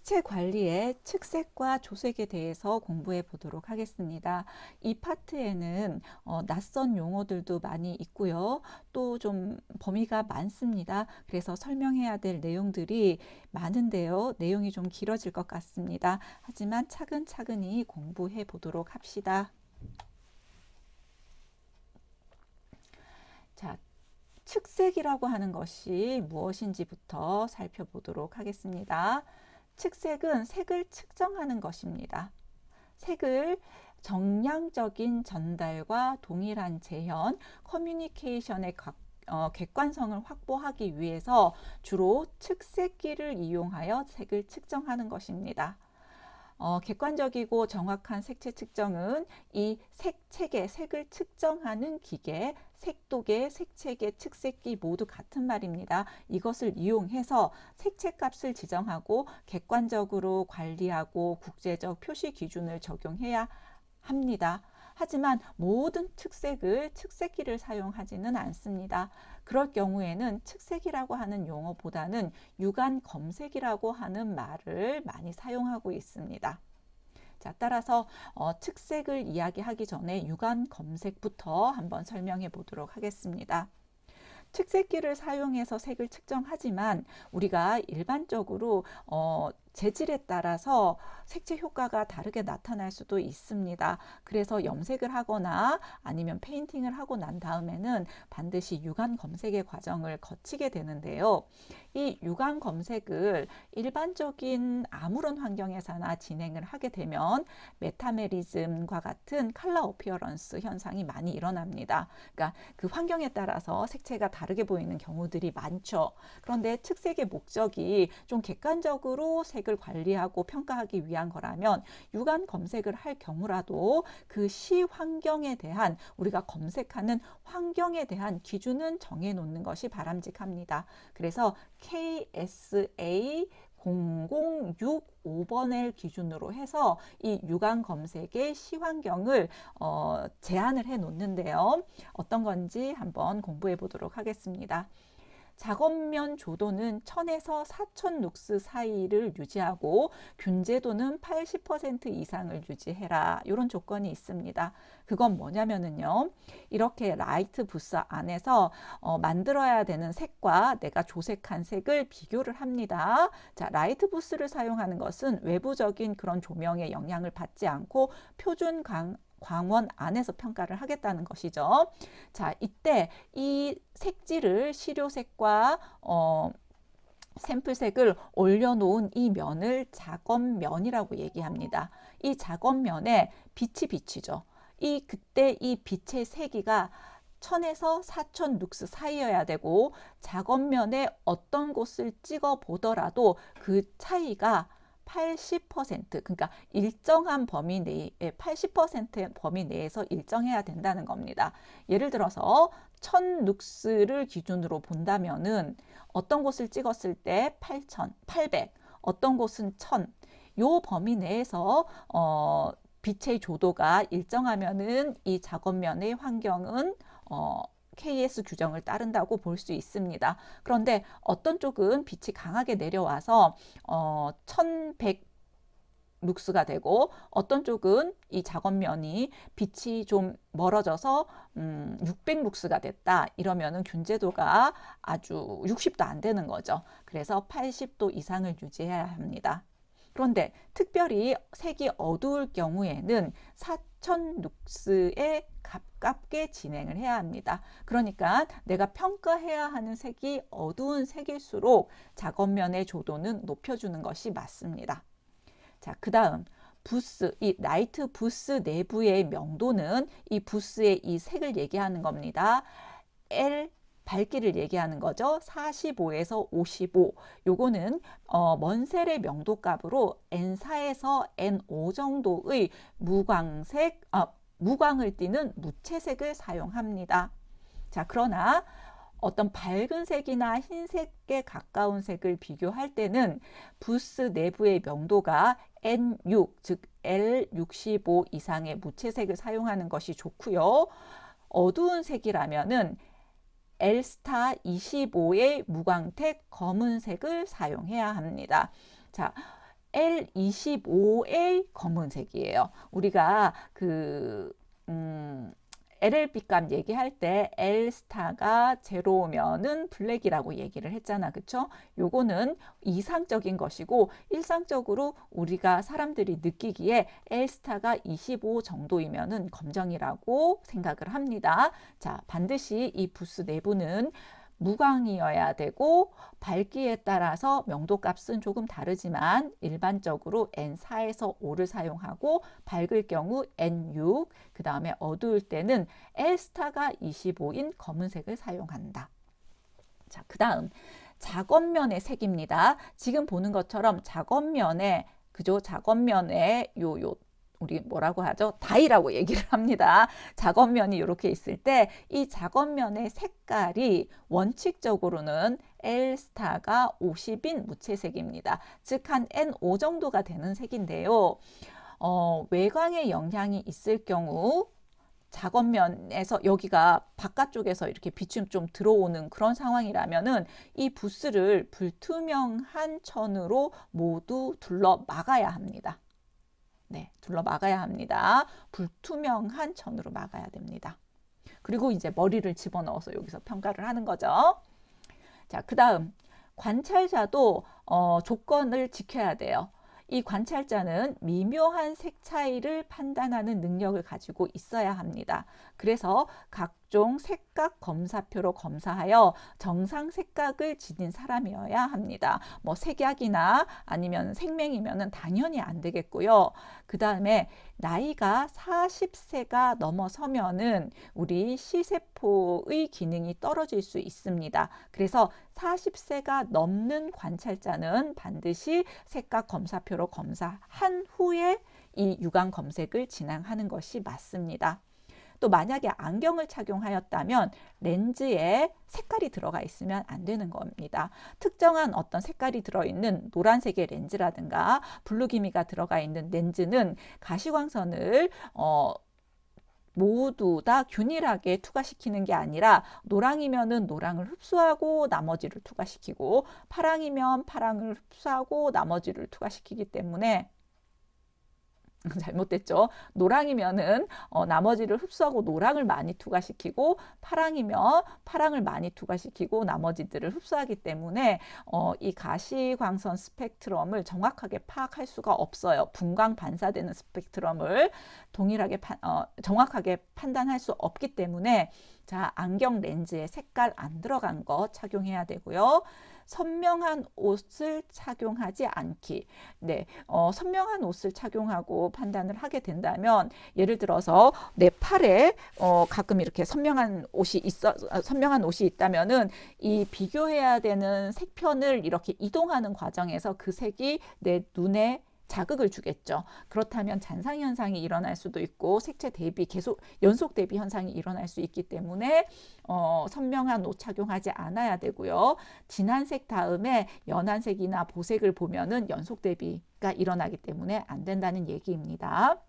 색채 관리의 측색과 조색에 대해서 공부해 보도록 하겠습니다. 이 파트에는 낯선 용어들도 많이 있고요. 또 좀 범위가 많습니다. 그래서 설명해야 될 내용들이 많은데요. 내용이 좀 길어질 것 같습니다. 하지만 차근차근히 공부해 보도록 합시다. 자, 측색이라고 하는 것이 무엇인지부터 살펴보도록 하겠습니다. 측색은 색을 측정하는 것입니다. 색을 정량적인 전달과 동일한 재현, 커뮤니케이션의 객관성을 확보하기 위해서 주로 측색기를 이용하여 색을 측정하는 것입니다. 객관적이고 정확한 색채 측정은 이 색책의 색을 측정하는 기계, 색도계, 색책의 측색기 모두 같은 말입니다. 이것을 이용해서 색채 값을 지정하고 객관적으로 관리하고 국제적 표시 기준을 적용해야 합니다. 하지만 모든 측색을 측색기를 사용하지는 않습니다. 그럴 경우에는 측색이라고 하는 용어보다는 육안 검색이라고 하는 말을 많이 사용하고 있습니다. 자, 따라서 측색을 이야기하기 전에 육안 검색부터 한번 설명해 보도록 하겠습니다. 측색기를 사용해서 색을 측정하지만 우리가 일반적으로 재질에 따라서 색채 효과가 다르게 나타날 수도 있습니다. 그래서 염색을 하거나 아니면 페인팅을 하고 난 다음에는 반드시 육안 검색의 과정을 거치게 되는데요. 이 육안 검색을 일반적인 아무런 환경에서나 진행을 하게 되면 메타메리즘과 같은 컬러 어피어런스 현상이 많이 일어납니다. 그러니까 그 환경에 따라서 색채가 다르게 보이는 경우들이 많죠. 그런데 측색의 목적이 좀 객관적으로 색을 관리하고 평가하기 위한 거라면 육안 검색을 할 경우라도 그 시 환경에 대한 우리가 검색하는 환경에 대한 기준은 정해 놓는 것이 바람직합니다. 그래서 KSA 0065번을 기준으로 해서 이 육안 검색의 시환경을 제한을 해 놓는데요. 어떤 건지 한번 공부해 보도록 하겠습니다. 작업면 조도는 1000에서 4000 룩스 사이를 유지하고 균제도는 80% 이상을 유지해라. 이런 조건이 있습니다. 그건 뭐냐면은요. 이렇게 라이트 부스 안에서 만들어야 되는 색과 내가 조색한 색을 비교를 합니다. 자, 라이트 부스를 사용하는 것은 외부적인 그런 조명의 영향을 받지 않고 표준 광원 안에서 평가를 하겠다는 것이죠. 자, 이때 이 색지를 시료색과 샘플색을 올려놓은 이 면을 작업면이라고 얘기합니다. 이 작업면에 빛이 비치죠. 그때 이 빛의 세기가 1000에서 4000 룩스 사이여야 되고 작업면에 어떤 곳을 찍어 보더라도 그 차이가 80% 그러니까 일정한 범위 내에 80% 범위 내에서 일정해야 된다는 겁니다. 예를 들어서 1000 룩스를 기준으로 본다면은 어떤 곳을 찍었을 때 8000, 800, 어떤 곳은 1000. 요 범위 내에서 빛의 조도가 일정하면은 이 작업면의 환경은 KS 규정을 따른다고 볼 수 있습니다. 그런데 어떤 쪽은 빛이 강하게 내려와서 1100 룩스가 되고 어떤 쪽은 이 작업면이 빛이 좀 멀어져서 600 룩스가 됐다. 이러면은 균제도가 아주 60도 안 되는 거죠. 그래서 80도 이상을 유지해야 합니다. 그런데 특별히 색이 어두울 경우에는 4000 룩스에 가깝게 진행을 해야 합니다. 그러니까 내가 평가해야 하는 색이 어두운 색일수록 작업면의 조도는 높여주는 것이 맞습니다. 자, 그 다음 이 라이트 부스 내부의 명도는 이 부스의 이 색을 얘기하는 겁니다. L 밝기를 얘기하는 거죠. 45에서 55. 요거는 먼셀의 명도 값으로 N4에서 N5 정도의 무광을 띠는 무채색을 사용합니다. 자, 그러나 어떤 밝은 색이나 흰색에 가까운 색을 비교할 때는 부스 내부의 명도가 N6, 즉 L65 이상의 무채색을 사용하는 것이 좋고요. 어두운 색이라면은 L스타 25의 무광택 검은색을 사용해야 합니다. 자, L25의 검은색이에요. 우리가 LLB 값 얘기할 때 L 스타가 제로면은 블랙이라고 얘기를 했잖아. 그쵸? 요거는 이상적인 것이고 일상적으로 우리가 사람들이 느끼기에 L 스타가 25 정도이면은 검정이라고 생각을 합니다. 자, 반드시 이 부스 내부는 무광이어야 되고 밝기에 따라서 명도 값은 조금 다르지만 일반적으로 N4에서 5를 사용하고 밝을 경우 N6, 그 다음에 어두울 때는 L스타가 25인 검은색을 사용한다. 자, 그 다음 작업면의 색입니다. 지금 보는 것처럼 작업면에 그죠? 작업면에 우리 뭐라고 하죠? 다이라고 얘기를 합니다. 작업면이 이렇게 있을 때 이 작업면의 색깔이 원칙적으로는 L스타가 50인 무채색입니다. 즉 한 N5 정도가 되는 색인데요. 외광의 영향이 있을 경우 작업면에서 여기가 바깥쪽에서 이렇게 빛이 좀 들어오는 그런 상황이라면은 이 부스를 불투명한 천으로 모두 둘러 막아야 합니다. 네, 둘러 막아야 합니다. 불투명한 천으로 막아야 됩니다. 그리고 이제 머리를 집어넣어서 여기서 평가를 하는 거죠. 자, 그 다음 관찰자도 조건을 지켜야 돼요. 이 관찰자는 미묘한 색 차이를 판단하는 능력을 가지고 있어야 합니다. 그래서 각종 색각 검사표로 검사하여 정상 색각을 지닌 사람이어야 합니다. 뭐 색약이나 아니면 생맹이면은 당연히 안 되겠고요. 그 다음에 나이가 40세가 넘어서면은 우리 시세포의 기능이 떨어질 수 있습니다. 그래서 40세가 넘는 관찰자는 반드시 색각 검사표로 검사한 후에 이 유광 검색을 진행하는 것이 맞습니다. 또 만약에 안경을 착용하였다면 렌즈에 색깔이 들어가 있으면 안 되는 겁니다. 특정한 어떤 색깔이 들어있는 노란색의 렌즈라든가 블루기미가 들어가 있는 렌즈는 가시광선을 모두 다 균일하게 투과시키는 게 아니라 노랑이면은 노랑을 흡수하고 나머지를 투과시키고 파랑이면 파랑을 흡수하고 나머지를 투과시키기 때문에 잘못됐죠. 노랑이면은 나머지를 흡수하고 노랑을 많이 투과시키고 파랑이면 파랑을 많이 투과시키고 나머지들을 흡수하기 때문에 이 가시광선 스펙트럼을 정확하게 파악할 수가 없어요. 분광 반사되는 스펙트럼을 동일하게 정확하게 판단할 수 없기 때문에 자, 안경 렌즈에 색깔 안 들어간 거 착용해야 되고요. 선명한 옷을 착용하지 않기. 네, 선명한 옷을 착용하고 판단을 하게 된다면 예를 들어서 내 팔에 가끔 이렇게 선명한 옷이 있다면은 이 비교해야 되는 색편을 이렇게 이동하는 과정에서 그 색이 내 눈에 자극을 주겠죠. 그렇다면 잔상 현상이 일어날 수도 있고 색채 대비 계속 연속 대비 현상이 일어날 수 있기 때문에 선명한 옷 착용하지 않아야 되고요. 진한 색 다음에 연한 색이나 보색을 보면은 연속 대비가 일어나기 때문에 안 된다는 얘기입니다.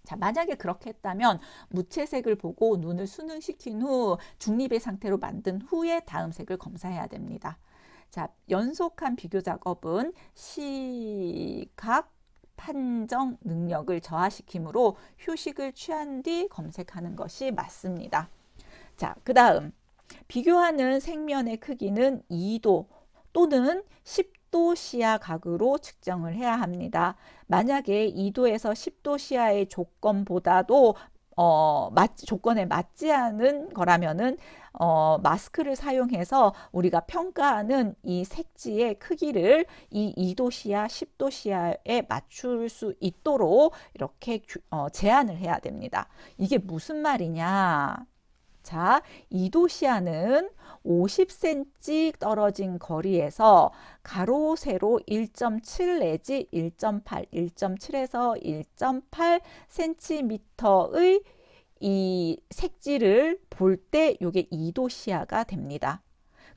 자, 만약에 그렇게 했다면 무채색을 보고 눈을 수능시킨 후 중립의 상태로 만든 후에 다음 색을 검사해야 됩니다. 자, 연속한 비교 작업은 시각 판정 능력을 저하시키므로 휴식을 취한 뒤 검색하는 것이 맞습니다. 자, 그 다음 비교하는 색면의 크기는 2도 또는 10도 시야 각으로 측정을 해야 합니다. 만약에 2도에서 10도 시야의 조건보다도 조건에 맞지 않은 거라면은 마스크를 사용해서 우리가 평가하는 이 색지의 크기를 이 2도 시야, 10도 시야에 맞출 수 있도록 이렇게 제한을 해야 됩니다. 이게 무슨 말이냐? 자, 2도 시야는 50cm 떨어진 거리에서 가로 세로 1.7 내지 1.8, 1.7에서 1.8cm의 이 색지를 볼 때 이게 2도 시야가 됩니다.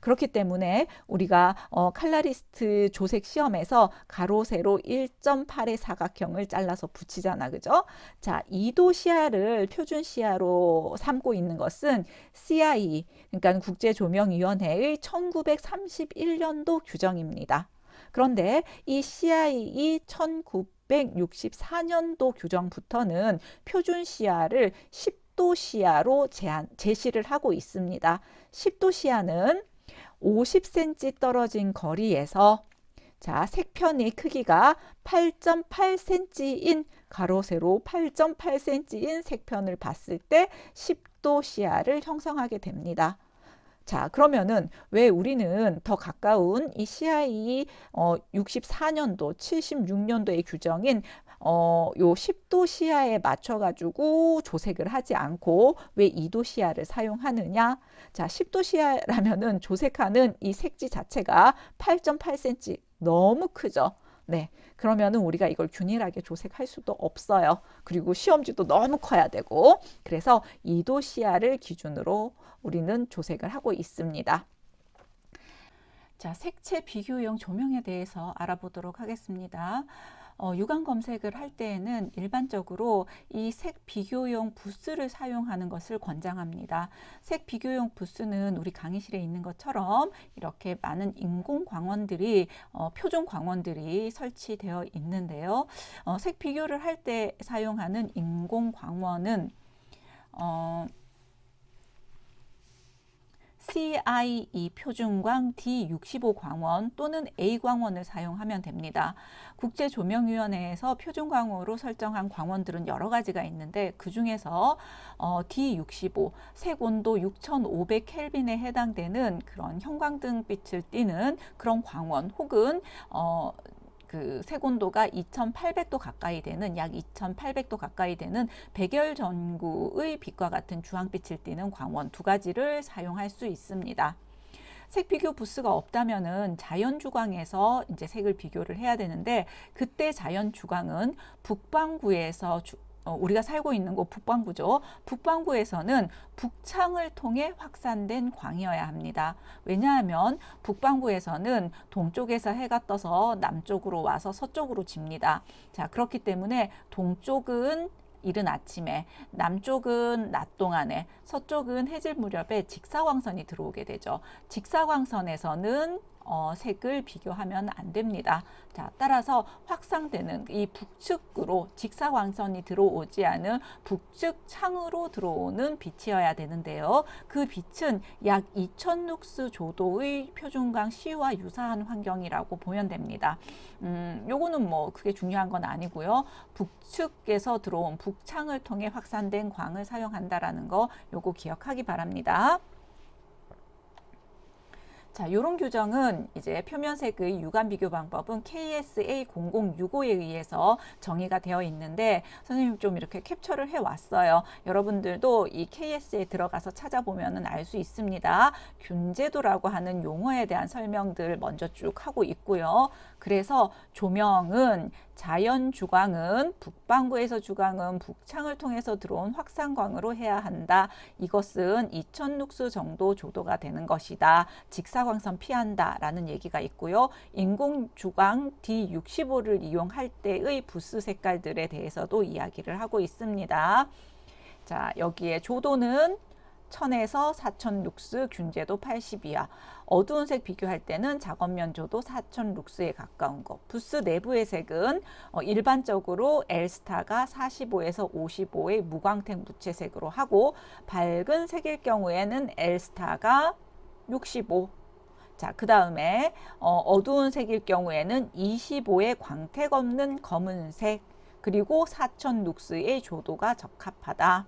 그렇기 때문에 우리가 칼라리스트 조색 시험에서 가로 세로 1.8의 사각형을 잘라서 붙이잖아. 그죠? 자, 2도 시야를 표준 시야로 삼고 있는 것은 CIE, 그러니까 국제조명위원회의 1931년도 규정입니다. 그런데 이 CIE 1964년도 규정부터는 표준 시야를 10도 시야로 제시를 하고 있습니다. 10도 시야는 50cm 떨어진 거리에서 자, 색편의 크기가 8.8cm인 가로 세로 8.8cm인 색편을 봤을 때 10도 시야를 형성하게 됩니다. 자, 그러면은 왜 우리는 더 가까운 이 CIE 64년도, 76년도의 규정인 요 10도 시야에 맞춰 가지고 조색을 하지 않고 왜 2도 시야를 사용하느냐? 자, 10도 시야라면은 조색하는 이 색지 자체가 8.8cm 너무 크죠. 네. 그러면은 우리가 이걸 균일하게 조색할 수도 없어요. 그리고 시험지도 너무 커야 되고. 그래서 2도 시야를 기준으로 우리는 조색을 하고 있습니다. 자, 색채 비교용 조명에 대해서 알아보도록 하겠습니다. 육안 검색을 할 때에는 일반적으로 이 색 비교용 부스를 사용하는 것을 권장합니다. 색 비교용 부스는 우리 강의실에 있는 것처럼 이렇게 많은 인공 광원들이 표준 광원들이 설치되어 있는데요. 색 비교를 할 때 사용하는 인공 광원은 CIE 표준광 D65 광원 또는 A 광원을 사용하면 됩니다. 국제조명위원회에서 표준광으로 설정한 광원들은 여러 가지가 있는데 그 중에서 D65 색온도 6500켈빈에 해당되는 그런 형광등빛을 띠는 그런 광원 혹은 그 색온도가 2800도 가까이 되는 약 2800도 가까이 되는 백열 전구의 빛과 같은 주황빛을 띠는 광원 두 가지를 사용할 수 있습니다. 색 비교 부스가 없다면은 자연 주광에서 이제 색을 비교를 해야 되는데 그때 자연 주광은 북반구에서 우리가 살고 있는 곳 북반구죠. 북반구에서는 북창을 통해 확산된 광이어야 합니다. 왜냐하면 북반구에서는 동쪽에서 해가 떠서 남쪽으로 와서 서쪽으로 집니다. 자, 그렇기 때문에 동쪽은 이른 아침에, 남쪽은 낮 동안에, 서쪽은 해질 무렵에 직사광선이 들어오게 되죠. 직사광선에서는 색을 비교하면 안 됩니다. 자, 따라서 확산되는 이 북측으로 직사광선이 들어오지 않은 북측 창으로 들어오는 빛이어야 되는데요. 그 빛은 약 2000룩스 조도의 표준광 C와 유사한 환경이라고 보면 됩니다. 요거는 뭐 그게 중요한 건 아니고요. 북측에서 들어온 북창을 통해 확산된 광을 사용한다라는 거 요거 기억하기 바랍니다. 자, 이런 규정은 이제 표면색의 육안 비교 방법은 KSA 0065에 의해서 정의가 되어 있는데 선생님 좀 이렇게 캡처를 해 왔어요. 여러분들도 이 KS에 들어가서 찾아보면 알 수 있습니다. 균제도라고 하는 용어에 대한 설명들 먼저 쭉 하고 있고요. 그래서 조명은 자연 주광은 북반구에서 주광은 북창을 통해서 들어온 확산광으로 해야 한다. 이것은 2000룩스 정도 조도가 되는 것이다. 직사광선 피한다 라는 얘기가 있고요. 인공 주광 D65를 이용할 때의 부스 색깔들에 대해서도 이야기를 하고 있습니다. 자, 여기에 조도는 1000에서 4000룩스, 균제도 80 이하. 어두운 색 비교할 때는 작업면 조도 4000룩스에 가까운 것. 부스 내부의 색은 일반적으로 L스타가 45에서 55의 무광택 무채색으로 하고 밝은 색일 경우에는 L스타가 65. 자, 그 다음에 어두운 색일 경우에는 25의 광택 없는 검은색 그리고 4000룩스의 조도가 적합하다.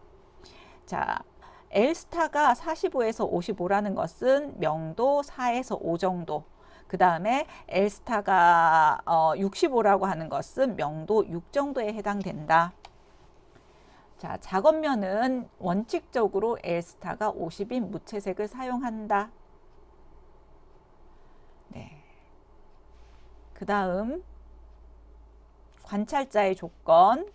자, L스타가 45에서 55라는 것은 명도 4에서 5 정도. 그 다음에 L스타가 65라고 하는 것은 명도 6 정도에 해당된다. 자, 작업면은 원칙적으로 L스타가 50인 무채색을 사용한다. 네. 그 다음 관찰자의 조건.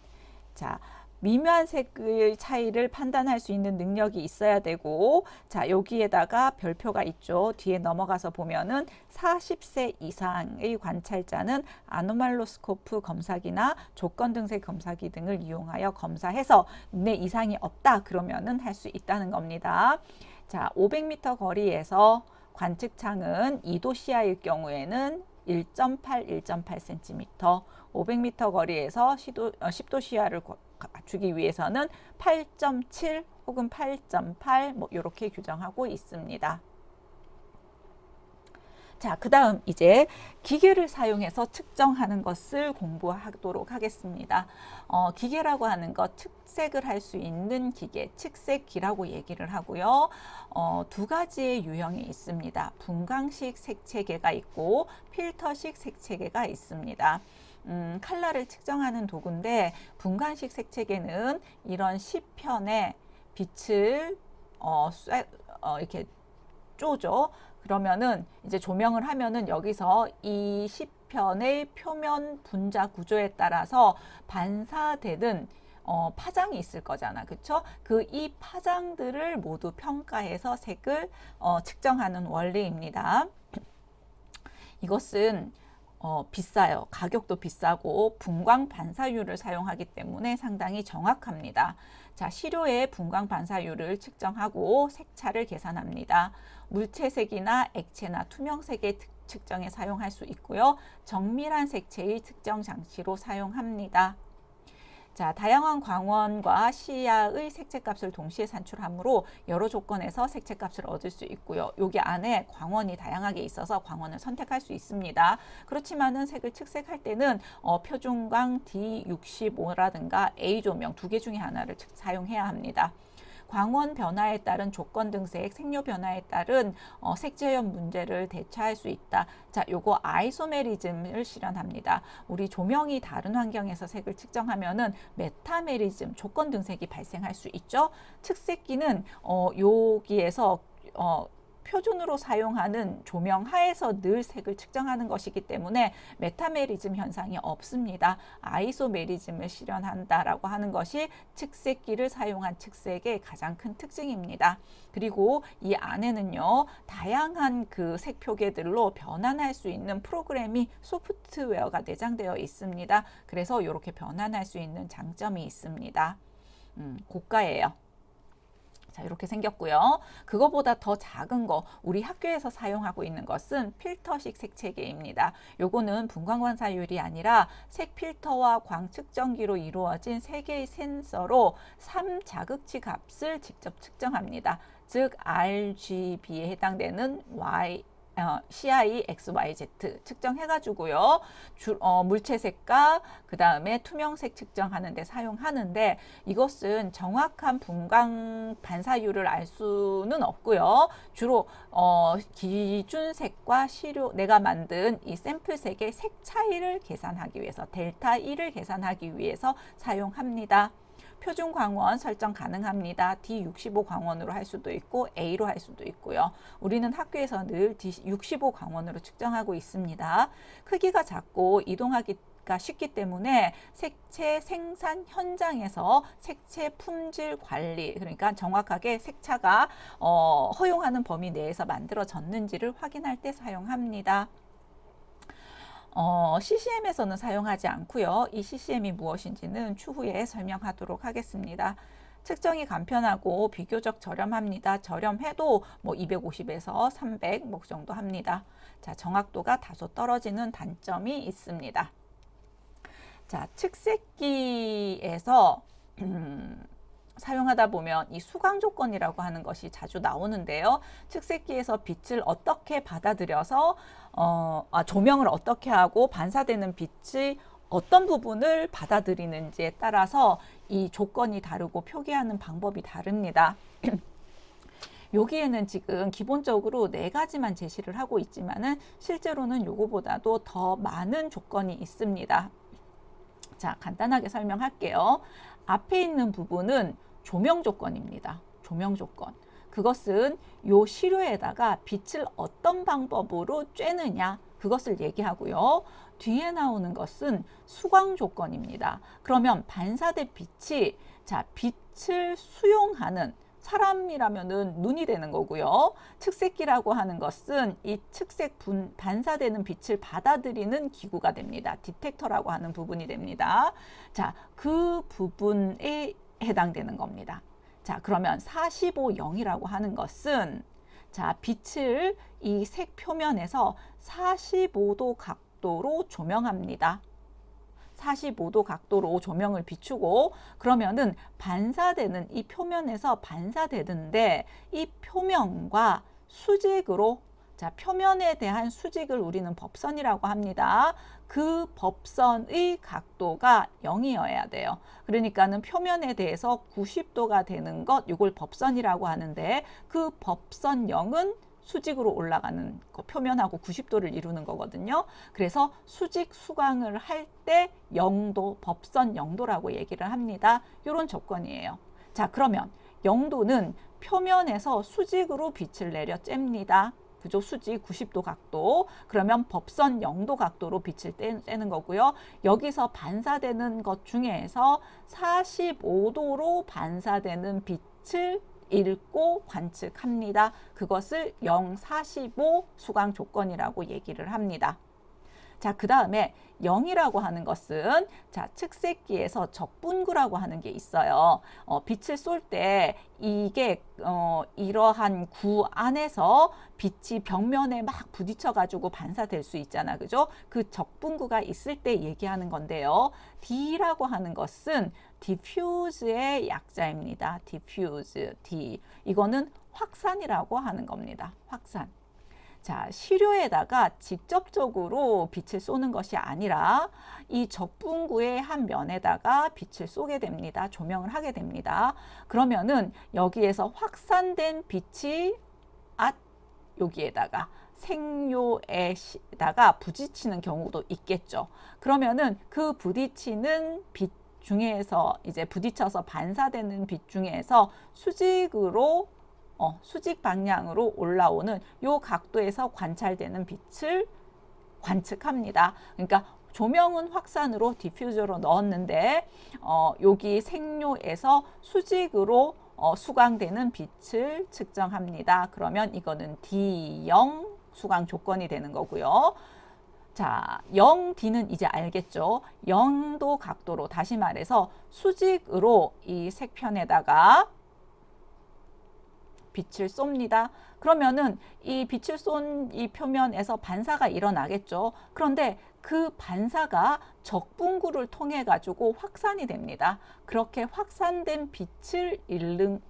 자, 미묘한 색의 차이를 판단할 수 있는 능력이 있어야 되고, 자, 여기에다가 별표가 있죠. 뒤에 넘어가서 보면은 40세 이상의 관찰자는 아노말로스코프 검사기나 조건 등색 검사기 등을 이용하여 검사해서 내 이상이 없다 그러면은 할 수 있다는 겁니다. 자, 500m 거리에서 관측창은 2도 시야일 경우에는 1.8, 1.8cm, 500m 거리에서 10도 시야를 갖추기 위해서는 8.7 혹은 8.8 뭐 이렇게 규정하고 있습니다. 자, 그 다음 이제 기계를 사용해서 측정하는 것을 공부하도록 하겠습니다. 기계라고 하는 것, 측색을 할 수 있는 기계, 측색기라고 얘기를 하고요. 두 가지의 유형이 있습니다. 분광식 색채계가 있고 필터식 색채계가 있습니다. 칼라를 측정하는 도구인데 분광식 색채계는 이런 시편에 빛을 이렇게 쪼죠. 그러면은 이제 조명을 하면은 여기서 이 시편의 표면 분자 구조에 따라서 반사되는 파장이 있을 거잖아. 그쵸? 그 이 파장들을 모두 평가해서 색을 측정하는 원리입니다. 이것은 비싸요. 가격도 비싸고 분광 반사율을 사용하기 때문에 상당히 정확합니다. 자, 시료의 분광 반사율을 측정하고 색차를 계산합니다. 물체색이나 액체나 투명색의 측정에 사용할 수 있고요. 정밀한 색채의 측정 장치로 사용합니다. 자, 다양한 광원과 시야의 색채값을 동시에 산출하므로 여러 조건에서 색채값을 얻을 수 있고요. 여기 안에 광원이 다양하게 있어서 광원을 선택할 수 있습니다. 그렇지만은 색을 측색할 때는 표준광 D65라든가 A 조명 두 개 중에 하나를 사용해야 합니다. 광원 변화에 따른 조건 등색, 색료 변화에 따른 색재현 문제를 대처할 수 있다. 자, 요거 아이소메리즘을 실현합니다. 우리 조명이 다른 환경에서 색을 측정하면은 메타메리즘, 조건 등색이 발생할 수 있죠. 측색기는 여기에서 표준으로 사용하는 조명 하에서 늘 색을 측정하는 것이기 때문에 메타메리즘 현상이 없습니다. 아이소메리즘을 실현한다라고 하는 것이 측색기를 사용한 측색의 가장 큰 특징입니다. 그리고 이 안에는요, 다양한 그 색 표계들로 변환할 수 있는 프로그램이 소프트웨어가 내장되어 있습니다. 그래서 이렇게 변환할 수 있는 장점이 있습니다. 고가예요. 자, 이렇게 생겼고요. 그거보다 더 작은 거, 우리 학교에서 사용하고 있는 것은 필터식 색채계입니다. 요거는 분광반사율이 아니라 색 필터와 광 측정기로 이루어진 세 개의 센서로 3자극치 값을 직접 측정합니다. 즉 RGB에 해당되는 CI, XYZ 측정해가지고요. 물체색과 그 다음에 투명색 측정하는 데 사용하는데 이것은 정확한 분광 반사율을 알 수는 없고요. 주로 기준색과 시료 내가 만든 이 샘플색의 색 차이를 계산하기 위해서 델타 E를 계산하기 위해서 사용합니다. 표준 광원 설정 가능합니다. D65 광원으로 할 수도 있고 A로 할 수도 있고요. 우리는 학교에서 늘 D65 광원으로 측정하고 있습니다. 크기가 작고 이동하기가 쉽기 때문에 색채 생산 현장에서 색채 품질 관리, 그러니까 정확하게 색차가 허용하는 범위 내에서 만들어졌는지를 확인할 때 사용합니다. CCM에서는 사용하지 않고요. 이 CCM이 무엇인지는 추후에 설명하도록 하겠습니다. 측정이 간편하고 비교적 저렴합니다. 저렴해도 뭐 250에서 300 뭐 정도 합니다. 자, 정확도가 다소 떨어지는 단점이 있습니다. 자, 측색기에서 사용하다 보면 이 수광 조건이라고 하는 것이 자주 나오는데요. 측색기에서 빛을 어떻게 받아들여서 조명을 어떻게 하고 반사되는 빛이 어떤 부분을 받아들이는지에 따라서 이 조건이 다르고 표기하는 방법이 다릅니다. 여기에는 지금 기본적으로 4가지만 제시를 하고 있지만은 실제로는 요거보다도 더 많은 조건이 있습니다. 자, 간단하게 설명할게요. 앞에 있는 부분은 조명 조건입니다. 조명 조건. 그것은 요 시료에다가 빛을 어떤 방법으로 쬐느냐 그것을 얘기하고요. 뒤에 나오는 것은 수광 조건입니다. 그러면 반사된 빛이 자, 빛을 수용하는 사람이라면은 눈이 되는 거고요. 측색기라고 하는 것은 이 측색 반사되는 빛을 받아들이는 기구가 됩니다. 디텍터라고 하는 부분이 됩니다. 자, 그 부분에 해당되는 겁니다. 자, 그러면 45.0이라고 하는 것은 자, 빛을 이 색 표면에서 45도 각 각도로 조명합니다. 45도 각도로 조명을 비추고 그러면은 반사되는 이 표면에서 반사되는데 이 표면과 수직으로 자, 표면에 대한 수직을 우리는 법선이라고 합니다. 그 법선의 각도가 0이어야 돼요. 그러니까는 표면에 대해서 90도가 되는 것, 이걸 법선이라고 하는데 그 법선 0은 수직으로 올라가는 거, 표면하고 90도를 이루는 거거든요. 그래서 수직 수광을 할 때 0도, 법선 0도라고 얘기를 합니다. 이런 조건이에요. 자, 그러면 0도는 표면에서 수직으로 빛을 내려 쬐입니다. 그죠? 수직 90도 각도. 그러면 법선 0도 각도로 빛을 떼는 거고요. 여기서 반사되는 것 중에서 45도로 반사되는 빛을 읽고 관측합니다. 그것을 0, 45 수광 조건이라고 얘기를 합니다. 자, 그 다음에 0이라고 하는 것은 자, 측색기에서 적분구라고 하는 게 있어요. 빛을 쏠 때 이게 이러한 구 안에서 빛이 벽면에 막 부딪혀 가지고 반사될 수 있잖아. 그죠? 그 적분구가 있을 때 얘기하는 건데요. D라고 하는 것은 diffuse의 약자입니다. diffuse, D. 이거는 확산이라고 하는 겁니다. 확산. 자, 시료에다가 직접적으로 빛을 쏘는 것이 아니라 이 적분구의 한 면에다가 빛을 쏘게 됩니다. 조명을 하게 됩니다. 그러면은 여기에서 확산된 빛이 여기에다가 생료에다가 부딪히는 경우도 있겠죠. 그러면은 그 부딪히는 빛 중에서 이제 부딪혀서 반사되는 빛 중에서 수직으로 수직 방향으로 올라오는 요 각도에서 관찰되는 빛을 관측합니다. 그러니까 조명은 확산으로 디퓨저로 넣었는데 여기 생료에서 수직으로 수광되는 빛을 측정합니다. 그러면 이거는 D0 수광 조건이 되는 거고요. 자, 0D는 이제 알겠죠? 0도 각도로 다시 말해서 수직으로 이 색편에다가 빛을 쏩니다. 그러면은 이 빛을 쏜 이 표면에서 반사가 일어나겠죠. 그런데 그 반사가 적분구를 통해 가지고 확산이 됩니다. 그렇게 확산된 빛을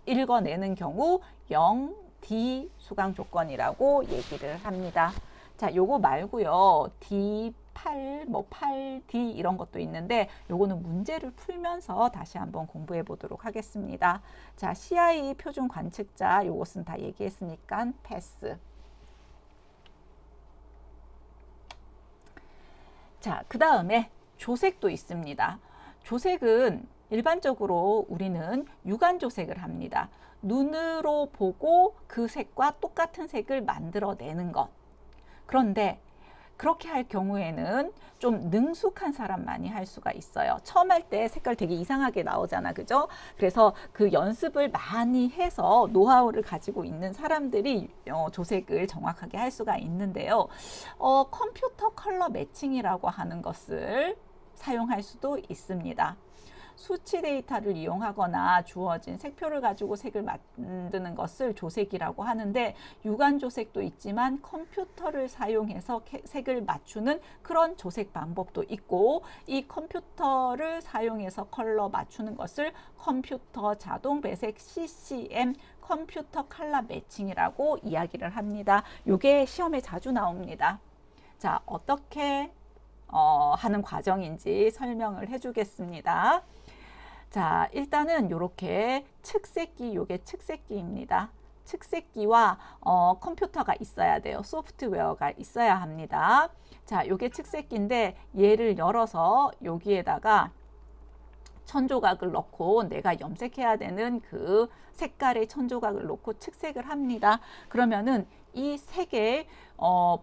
읽어내는 경우 0D 수광 조건이라고 얘기를 합니다. 자, 요거 말고요. D8, 8D 이런 것도 있는데 요거는 문제를 풀면서 다시 한번 공부해 보도록 하겠습니다. 자, CI 표준 관측자 요것은 다 얘기했으니까 패스. 자, 그 다음에 조색도 있습니다. 조색은 일반적으로 우리는 육안 조색을 합니다. 눈으로 보고 그 색과 똑같은 색을 만들어내는 것. 그런데 그렇게 할 경우에는 좀 능숙한 사람만이 할 수가 있어요. 처음 할 때 색깔 되게 이상하게 나오잖아. 그죠? 그래서 그 연습을 많이 해서 노하우를 가지고 있는 사람들이 조색을 정확하게 할 수가 있는데요. 컴퓨터 컬러 매칭이라고 하는 것을 사용할 수도 있습니다. 수치 데이터를 이용하거나 주어진 색표를 가지고 색을 만드는 것을 조색이라고 하는데 육안 조색도 있지만 컴퓨터를 사용해서 색을 맞추는 그런 조색 방법도 있고 이 컴퓨터를 사용해서 컬러 맞추는 것을 컴퓨터 자동 배색 CCM 컴퓨터 컬러 매칭이라고 이야기를 합니다. 이게 시험에 자주 나옵니다. 자, 어떻게 하는 과정인지 설명을 해주겠습니다. 자, 일단은 이렇게 측색기, 요게 측색기입니다. 측색기와 컴퓨터가 있어야 돼요. 소프트웨어가 있어야 합니다. 자, 요게 측색기인데 얘를 열어서 여기에다가 천조각을 넣고 내가 염색해야 되는 그 색깔의 천조각을 넣고 측색을 합니다. 그러면은 이 색의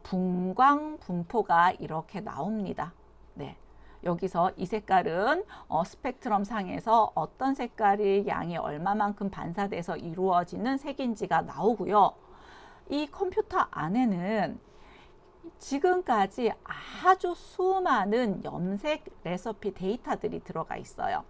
분광 분포가 이렇게 나옵니다. 네. 여기서 이 색깔은 스펙트럼 상에서 어떤 색깔이 양이 얼마만큼 반사돼서 이루어지는 색인지가 나오고요. 이 컴퓨터 안에는 지금까지 아주 수많은 염색 레시피 데이터들이 들어가 있어요.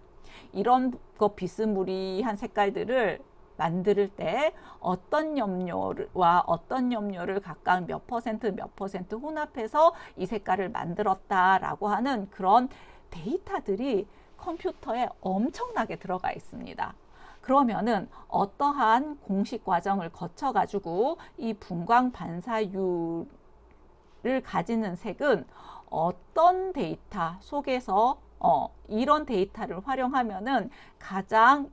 이런 거 비스무리한 색깔들을 만들 때 어떤 염료와 어떤 염료를 각각 몇 퍼센트 혼합해서 이 색깔을 만들었다라고 하는 그런 데이터들이 컴퓨터에 엄청나게 들어가 있습니다. 그러면은 어떠한 공식 과정을 거쳐 가지고 이 분광 반사율을 가지는 색은 어떤 데이터 속에서 이런 데이터를 활용하면은 가장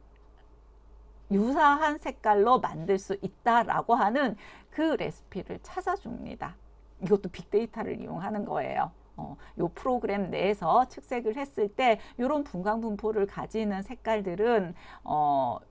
유사한 색깔로 만들 수 있다라고 하는 그 레시피를 찾아줍니다. 이것도 빅데이터를 이용하는 거예요. 요 프로그램 내에서 측색을 했을 때 이런 분광 분포를 가지는 색깔들은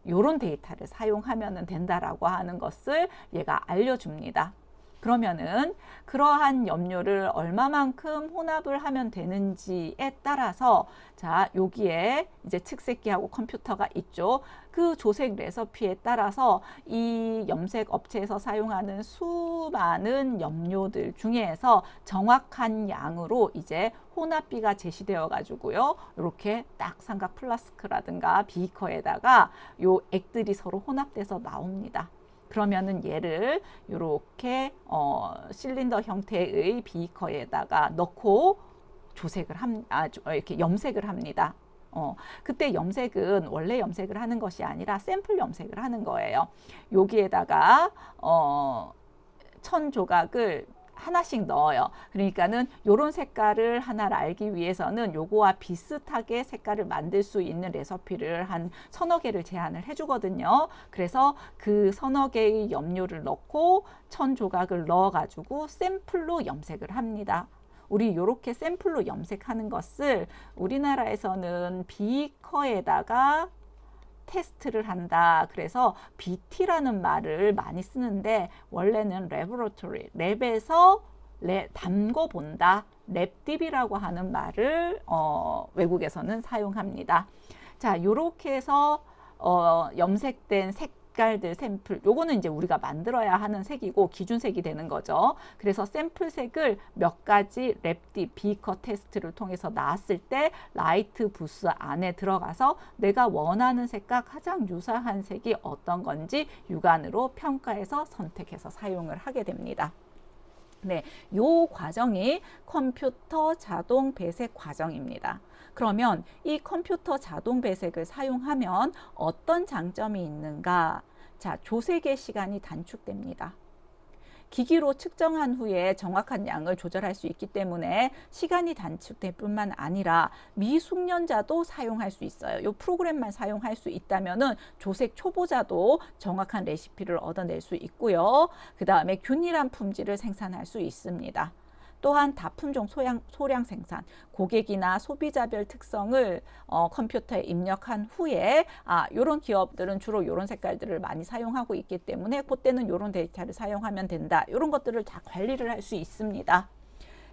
요런 데이터를 사용하면 된다라고 하는 것을 얘가 알려줍니다. 그러면은 그러한 염료를 얼마만큼 혼합을 하면 되는지에 따라서 자 여기에 이제 측색기하고 컴퓨터가 있죠. 그 조색 레시피에 따라서 이 염색 업체에서 사용하는 수많은 염료들 중에서 정확한 양으로 이제 혼합비가 제시되어 가지고요. 이렇게 딱 삼각 플라스크라든가 비커에다가 요 액들이 서로 혼합돼서 나옵니다. 그러면은 얘를 이렇게 실린더 형태의 비커에다가 넣고 조색을 이렇게 염색을 합니다. 그때 염색은 원래 염색을 하는 것이 아니라 샘플 염색을 하는 거예요. 여기에다가 1000 조각을 하나씩 넣어요. 그러니까는 요런 색깔을 하나를 알기 위해서는 요거와 비슷하게 색깔을 만들 수 있는 레시피를 한 서너 개를 제안을 해주거든요. 그래서 그 서너 개의 염료를 넣고 1000 조각을 넣어가지고 샘플로 염색을 합니다. 우리 요렇게 샘플로 염색하는 것을 우리나라에서는 비커에다가 테스트를 한다. 그래서 BT라는 말을 많이 쓰는데 원래는 레보레토리, 랩에서 담궈 본다. 랩딥이라고 하는 말을 외국에서는 사용합니다. 자, 요렇게 해서 염색된 색깔들 샘플, 요거는 이제 우리가 만들어야 하는 색이고 기준색이 되는 거죠. 그래서 샘플색을 몇 가지 랩딥 비커 테스트를 통해서 나왔을 때 라이트 부스 안에 들어가서 내가 원하는 색과 가장 유사한 색이 어떤 건지 육안으로 평가해서 선택해서 사용을 하게 됩니다. 네, 요 과정이 컴퓨터 자동 배색 과정입니다. 그러면 이 컴퓨터 자동 배색을 사용하면 어떤 장점이 있는가? 자, 조색의 시간이 단축됩니다. 기기로 측정한 후에 정확한 양을 조절할 수 있기 때문에 시간이 단축될 뿐만 아니라 미숙련자도 사용할 수 있어요. 이 프로그램만 사용할 수 있다면은 조색 초보자도 정확한 레시피를 얻어낼 수 있고요. 그 다음에 균일한 품질을 생산할 수 있습니다. 또한 다품종 소량 생산, 고객이나 소비자별 특성을 컴퓨터에 입력한 후에 이런 기업들은 주로 이런 색깔들을 많이 사용하고 있기 때문에 그때는 이런 데이터를 사용하면 된다. 이런 것들을 다 관리를 할 수 있습니다.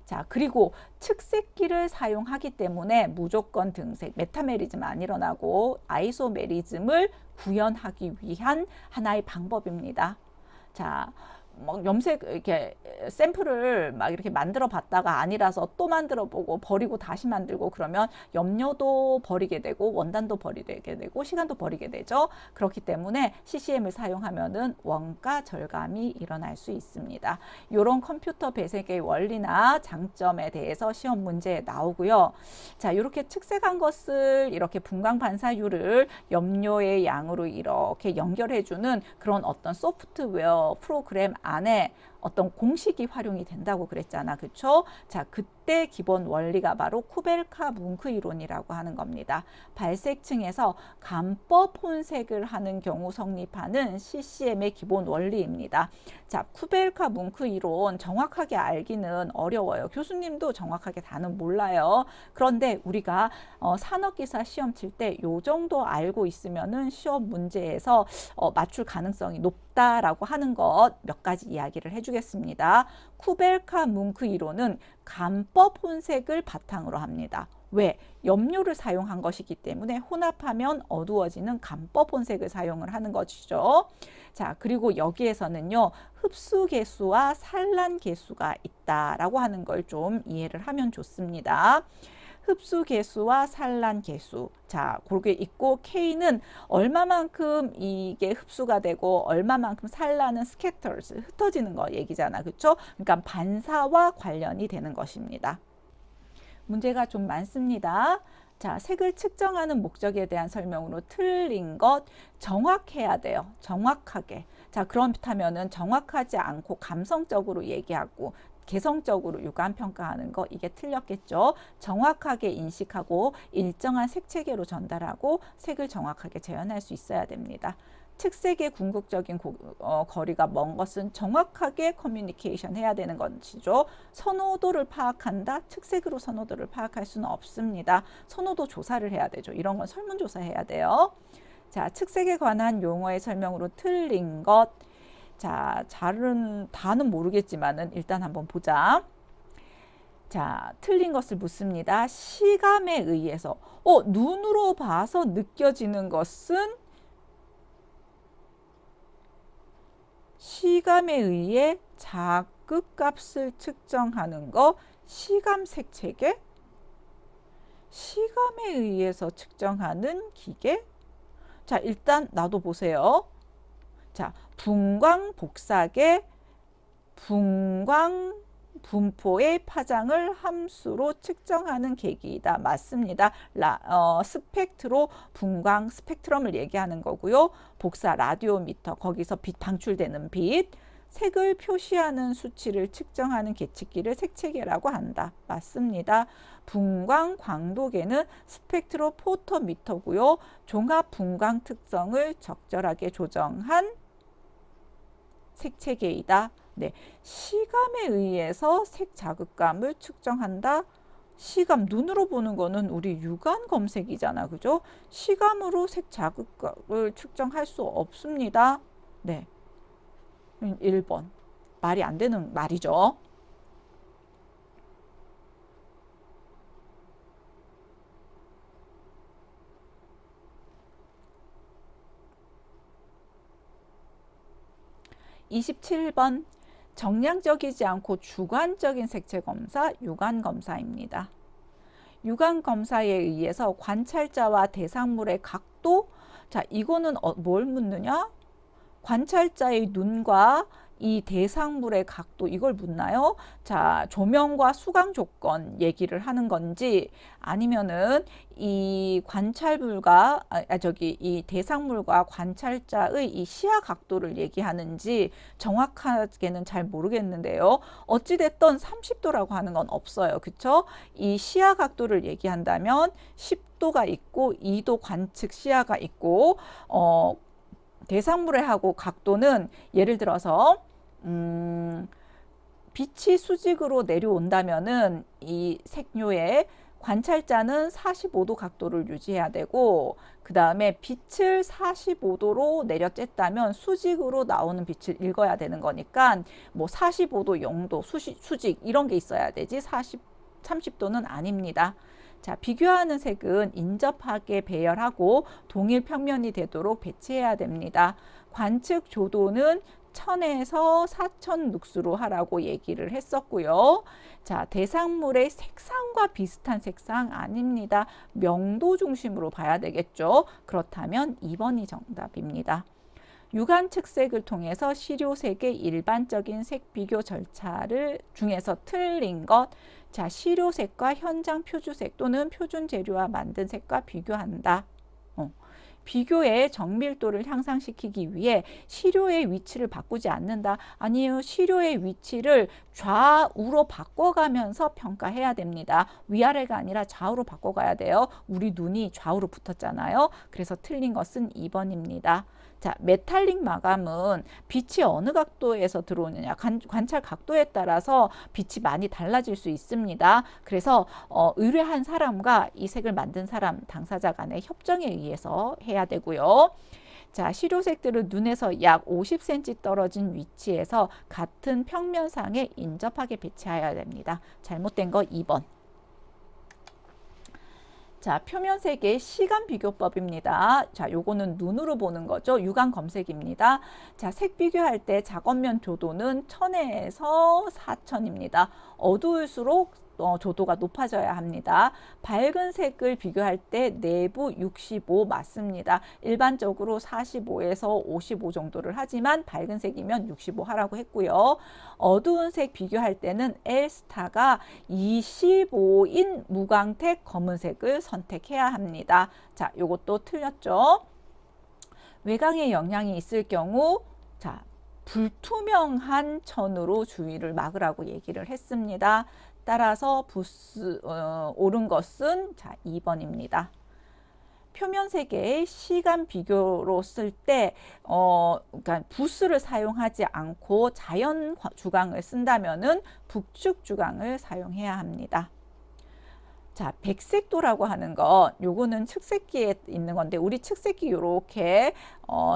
자, 그리고 측색기를 사용하기 때문에 무조건 등색, 메타메리즘 안 일어나고 아이소메리즘을 구현하기 위한 하나의 방법입니다. 자, 막 염색 이렇게 샘플을 막 이렇게 만들어 봤다가 아니라서 또 만들어 보고 버리고 다시 만들고 그러면 염료도 버리게 되고 원단도 버리게 되고 시간도 버리게 되죠. 그렇기 때문에 CCM을 사용하면은 원가 절감이 일어날 수 있습니다. 이런 컴퓨터 배색의 원리나 장점에 대해서 시험 문제에 나오고요. 자, 이렇게 측색한 것을 이렇게 분광 반사율을 염료의 양으로 이렇게 연결해 주는 그런 어떤 소프트웨어 프로그램 안에 어떤 공식이 활용이 된다고 그랬잖아. 그쵸? 자, 그때 기본 원리가 바로 쿠벨카 뭉크 이론이라고 하는 겁니다. 발색층에서 간법 혼색을 하는 경우 성립하는 CCM의 기본 원리입니다. 자, 쿠벨카 뭉크 이론 정확하게 알기는 어려워요. 교수님도 정확하게 다는 몰라요. 그런데 우리가 산업기사 시험 칠 때 요 정도 알고 있으면은 시험 문제에서 맞출 가능성이 높다라고 하는 것 몇 가지 이야기를 해주겠습니다. 쿠벨카 뭉크 이론은 간법 혼색을 바탕으로 합니다. 왜? 염료를 사용한 것이기 때문에 혼합하면 어두워지는 간법 혼색을 사용을 하는 것이죠. 자, 그리고 여기에서는요, 흡수 개수와 산란 개수가 있다라고 하는 걸 좀 이해를 하면 좋습니다. 흡수 개수와 산란 개수. 자, 그게 있고 K는 얼마만큼 이게 흡수가 되고 얼마만큼 산란은 scatters, 흩어지는 거 얘기잖아. 그렇죠? 그러니까 반사와 관련이 되는 것입니다. 문제가 좀 많습니다. 자, 색을 측정하는 목적에 대한 설명으로 틀린 것 정확해야 돼요. 정확하게. 자, 그렇다면은 정확하지 않고 감성적으로 얘기하고 개성적으로 육안 평가하는 거 이게 틀렸겠죠. 정확하게 인식하고 일정한 색 체계로 전달하고 색을 정확하게 재현할 수 있어야 됩니다. 특색의 궁극적인 거리가 먼 것은 정확하게 커뮤니케이션 해야 되는 것이죠. 선호도를 파악한다. 특색으로 선호도를 파악할 수는 없습니다. 선호도 조사를 해야 되죠. 이런 건 설문조사 해야 돼요. 자, 특색에 관한 용어의 설명으로 틀린 것. 자, 다는 모르겠지만은 일단 한번 보자. 자, 틀린 것을 묻습니다. 시감에 의해서. 눈으로 봐서 느껴지는 것은 시감에 의해 자극값을 측정하는 거, 시감색 체계, 시감에 의해서 측정하는 기계. 자, 일단 나도 보세요. 자, 분광 복사계, 분광 분포의 파장을 함수로 측정하는 계기이다. 맞습니다. 스펙트로 분광 스펙트럼을 얘기하는 거고요. 복사 라디오미터, 거기서 빛 방출되는 빛, 색을 표시하는 수치를 측정하는 계측기를 색체계라고 한다. 맞습니다. 분광 광도계는 스펙트로 포토미터고요. 종합 분광 특성을 적절하게 조정한 색체계이다. 네, 시감에 의해서 색 자극감을 측정한다. 시감, 눈으로 보는 거는 우리 육안 검색이잖아. 그죠? 시감으로 색 자극감을 측정할 수 없습니다. 네. 1번. 말이 안 되는 말이죠. (27번) 정량적이지 않고 주관적인 색채 검사, 육안 검사입니다. 육안 검사에 의해서 관찰자와 대상물의 각도, 자, 이거는 뭘 묻느냐? 관찰자의 눈과 이 대상물의 각도, 이걸 묻나요? 자, 조명과 수강 조건 얘기를 하는 건지, 아니면은 이 관찰물과 이 대상물과 관찰자의 이 시야 각도를 얘기하는지 정확하게는 잘 모르겠는데요. 어찌 됐든 30도라고 하는 건 없어요. 그쵸? 이 시야 각도를 얘기한다면 10도가 있고 2도 관측 시야가 있고 대상물에 하고 각도는 예를 들어서 빛이 수직으로 내려온다면은 이 색뇨에 관찰자는 45도 각도를 유지해야 되고, 그 다음에 빛을 45도로 내려쬐다면 수직으로 나오는 빛을 읽어야 되는 거니까 뭐 45도, 0도, 수직 이런 게 있어야 되지 30도는 아닙니다. 자, 비교하는 색은 인접하게 배열하고 동일 평면이 되도록 배치해야 됩니다. 관측 조도는 1000에서 4000 룩스로 하라고 얘기를 했었고요. 자, 대상물의 색상과 비슷한 색상 아닙니다. 명도 중심으로 봐야 되겠죠. 그렇다면 2번이 정답입니다. 육안 측색을 통해서 시료색의 일반적인 색 비교 절차를 중에서 틀린 것. 자, 시료색과 현장 표주색 또는 표준 재료와 만든 색과 비교한다. 비교의 정밀도를 향상시키기 위해 시료의 위치를 바꾸지 않는다. 아니요, 시료의 위치를 좌우로 바꿔가면서 평가해야 됩니다. 위아래가 아니라 좌우로 바꿔가야 돼요. 우리 눈이 좌우로 붙었잖아요. 그래서 틀린 것은 2번입니다. 자, 메탈릭 마감은 빛이 어느 각도에서 들어오느냐, 관찰 각도에 따라서 빛이 많이 달라질 수 있습니다. 그래서 의뢰한 사람과 이 색을 만든 사람, 당사자 간의 협정에 의해서 해야 되고요. 자, 시료색들은 눈에서 약 50cm 떨어진 위치에서 같은 평면상에 인접하게 배치해야 됩니다. 잘못된 거 2번. 자, 표면색의 시간 비교법입니다. 자, 요거는 눈으로 보는 거죠. 육안 검색입니다. 자, 색 비교할 때 작업면 조도는 1000에서 4000입니다. 어두울수록 조도가 높아져야 합니다. 밝은 색을 비교할 때 내부 65 맞습니다. 일반적으로 45에서 55 정도를 하지만 밝은 색이면 65 하라고 했고요. 어두운 색 비교할 때는 L스타가 25인 무광택 검은색을 선택해야 합니다. 자, 요것도 틀렸죠? 외광의 영향이 있을 경우 자, 불투명한 천으로 주위를 막으라고 얘기를 했습니다. 따라서 옳은 것은 자, 2번입니다. 표면색의 시간 비교로 쓸 때 그러니까 붓을 사용하지 않고 자연 주광을 쓴다면은 북측 주광을 사용해야 합니다. 자, 백색도라고 하는 것, 요거는 측색기에 있는 건데 우리 측색기 요렇게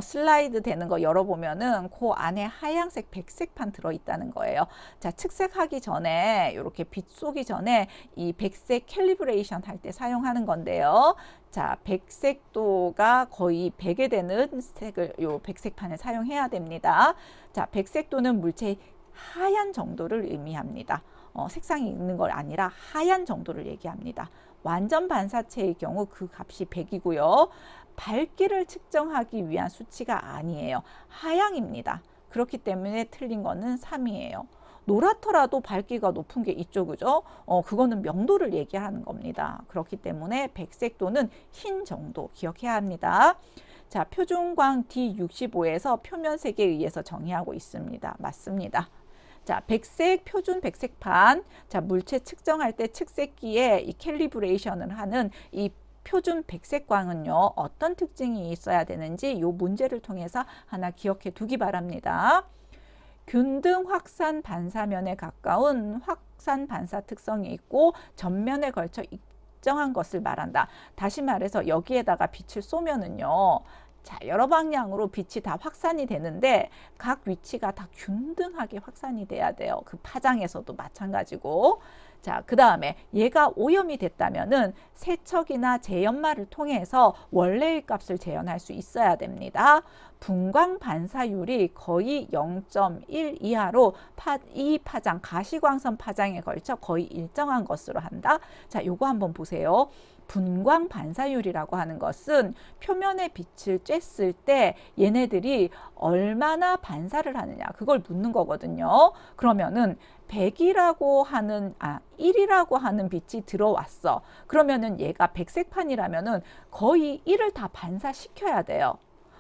슬라이드 되는 거 열어보면은 그 안에 하얀색 백색판 들어있다는 거예요. 자, 측색하기 전에 요렇게 빛 쏘기 전에 이 백색 캘리브레이션 할 때 사용하는 건데요. 자, 백색도가 거의 100에 되는 색을 요 백색판에 사용해야 됩니다. 자, 백색도는 물체의 하얀 정도를 의미합니다. 색상이 있는 걸 아니라 하얀 정도를 얘기합니다. 완전 반사체의 경우 그 값이 100이고요. 밝기를 측정하기 위한 수치가 아니에요. 하향입니다. 그렇기 때문에 틀린 거는 3이에요. 노랗더라도 밝기가 높은 게 이쪽이죠. 그거는 명도를 얘기하는 겁니다. 그렇기 때문에 백색도는 흰 정도 기억해야 합니다. 자, 표준광 D65에서 표면색에 의해서 정의하고 있습니다. 맞습니다. 자, 백색 표준 백색판. 자, 물체 측정할 때 측색기에 이 캘리브레이션을 하는 이 표준 백색광은요, 어떤 특징이 있어야 되는지 이 문제를 통해서 하나 기억해 두기 바랍니다. 균등 확산 반사면에 가까운 확산 반사 특성이 있고 전면에 걸쳐 일정한 것을 말한다. 다시 말해서 여기에다가 빛을 쏘면은요, 자, 여러 방향으로 빛이 다 확산이 되는데 각 위치가 다 균등하게 확산이 돼야 돼요. 그 파장에서도 마찬가지고. 자, 그 다음에 얘가 오염이 됐다면은 세척이나 재연마를 통해서 원래의 값을 재현할 수 있어야 됩니다. 분광 반사율이 거의 0.1 이하로 이 파장, 가시광선 파장에 걸쳐 거의 일정한 것으로 한다. 자, 요거 한번 보세요. 분광 반사율이라고 하는 것은 표면의 빛을 쬐을 때 얘네들이 얼마나 반사를 하느냐 그걸 묻는 거거든요. 그러면은 100이라고 하는 1이라고 하는 빛이 들어왔어. 그러면은 얘가 백색판이라면은 거의 1을 다 반사시켜야 돼요.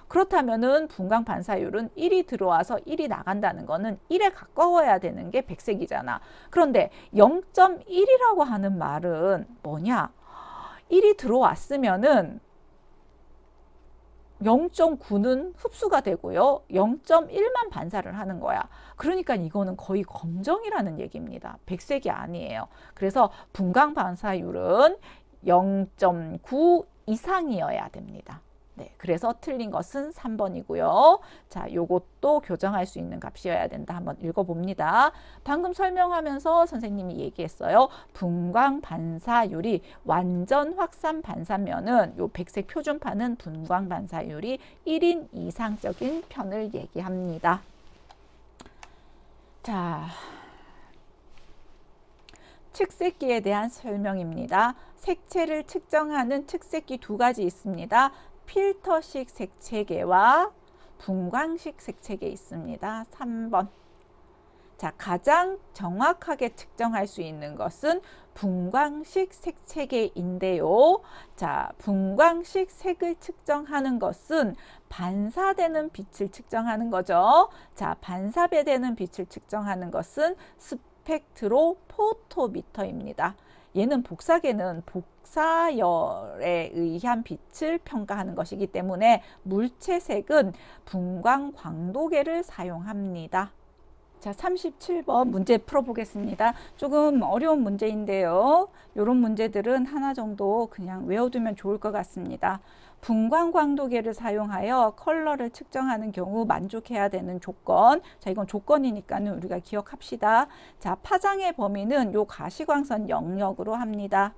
그렇다면은 분광 반사율은 1이 들어와서 1이 나간다는 거는 1에 가까워야 되는 게 백색이잖아. 그런데 0.1이라고 하는 말은 뭐냐? 1이 들어왔으면은 0.9는 흡수가 되고요. 0.1만 반사를 하는 거야. 그러니까 이거는 거의 검정이라는 얘기입니다. 백색이 아니에요. 그래서 분광 반사율은 0.9 이상이어야 됩니다. 네, 그래서 틀린 것은 3번이고요. 자, 요것도 교정할 수 있는 값이어야 된다. 한번 읽어봅니다. 방금 설명하면서 선생님이 얘기했어요. 분광 반사율이 완전 확산 반사면은 요 백색 표준판은 분광 반사율이 1인 이상적인 편을 얘기합니다. 자, 측색기에 대한 설명입니다. 색채를 측정하는 측색기 두 가지 있습니다. 필터식 색채계와 분광식 색채계 있습니다. 3번. 자, 가장 정확하게 측정할 수 있는 것은 분광식 색채계인데요. 자, 분광식 색을 측정하는 것은 반사되는 빛을 측정하는 거죠. 자, 반사되는 빛을 측정하는 것은 스펙트로포토미터입니다. 얘는 복사계는 복사열에 의한 빛을 평가하는 것이기 때문에 물체색은 분광 광도계를 사용합니다. 자, 37번 문제 풀어보겠습니다. 조금 어려운 문제인데요. 이런 문제들은 하나 정도 그냥 외워두면 좋을 것 같습니다. 분광 광도계를 사용하여 컬러를 측정하는 경우 만족해야 되는 조건. 자, 이건 조건이니까는 우리가 기억합시다. 자, 파장의 범위는 요 가시광선 영역으로 합니다.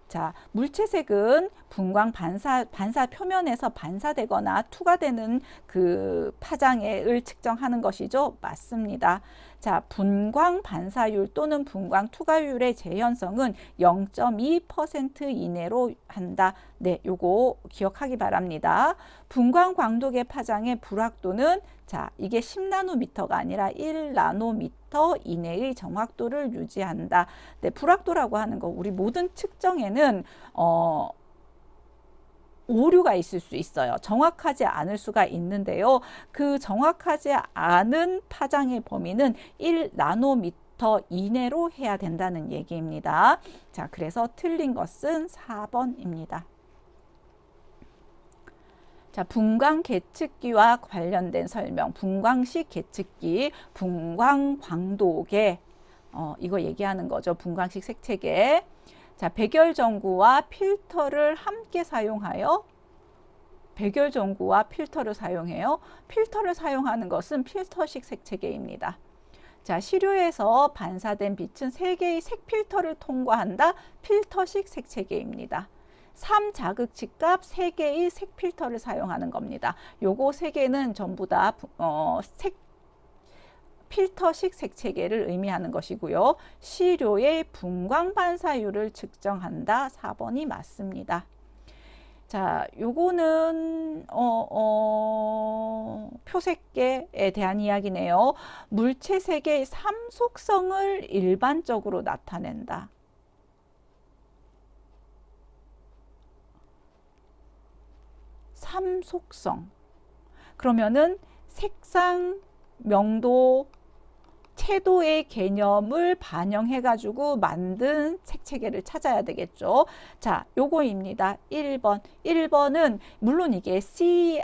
자, 물체색은 분광 반사 표면에서 반사되거나 투과되는 그 파장을 측정하는 것이죠. 맞습니다. 자, 분광 반사율 또는 분광 투과율의 재현성은 0.2% 이내로 한다. 네, 요거 기억하기 바랍니다. 분광 광독의 파장의 불확도는 자, 이게 10나노미터가 아니라 1나노미터 이내의 정확도를 유지한다. 네, 불확도라고 하는 거 우리 모든 측정에는 오류가 있을 수 있어요. 정확하지 않을 수가 있는데요. 그 정확하지 않은 파장의 범위는 1나노미터 이내로 해야 된다는 얘기입니다. 자, 그래서 틀린 것은 4번입니다. 자, 분광 계측기와 관련된 설명. 분광식 계측기, 분광 광도계. 이거 얘기하는 거죠. 분광식 색채계. 자, 백열전구와 필터를 함께 사용하여 백열전구와 필터를 사용해요. 필터를 사용하는 것은 필터식 색채계입니다. 자, 시료에서 반사된 빛은 3개의 색필터를 통과한다. 필터식 색채계입니다. 3자극치값 3개의 색필터를 사용하는 겁니다. 요거 3개는 전부 다 필터식 색채계를 의미하는 것이고요. 시료의 분광 반사율을 측정한다. 4번이 맞습니다. 자, 요거는 표색계에 대한 이야기네요. 물체 세계의 삼속성을 일반적으로 나타낸다. 삼속성. 그러면은 색상, 명도, 채도의 개념을 반영해가지고 만든 색채계를 찾아야 되겠죠. 자, 요거입니다. 1번. 1번은 물론 이게 CIE의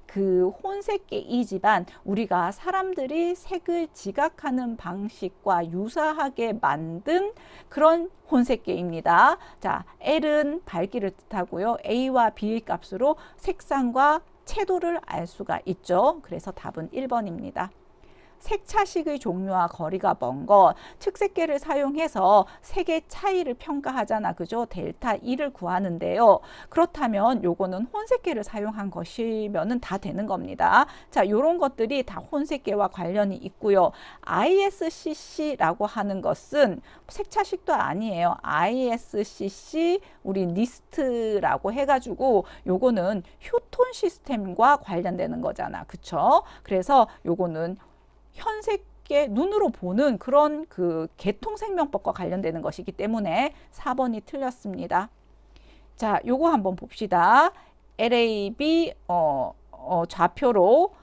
그 혼색계이지만 우리가 사람들이 색을 지각하는 방식과 유사하게 만든 그런 혼색계입니다. 자, L은 밝기를 뜻하고요. A와 B의 값으로 색상과 채도를 알 수가 있죠. 그래서 답은 1번입니다. 색차식의 종류와 거리가 먼 것, 측색계를 사용해서 색의 차이를 평가하잖아. 그죠? 델타 E를 구하는데요. 그렇다면 요거는 혼색계를 사용한 것이면은 다 되는 겁니다. 자, 요런 것들이 다 혼색계와 관련이 있고요. ISCC라고 하는 것은 색차식도 아니에요. ISCC 우리 니스트라고 해가지고 요거는 휴톤 시스템과 관련되는 거잖아. 그쵸? 그래서 요거는 현색계 눈으로 보는 그런 그 계통생명법과 관련되는 것이기 때문에 4번이 틀렸습니다. 자, 요거 한번 봅시다. LAB 좌표로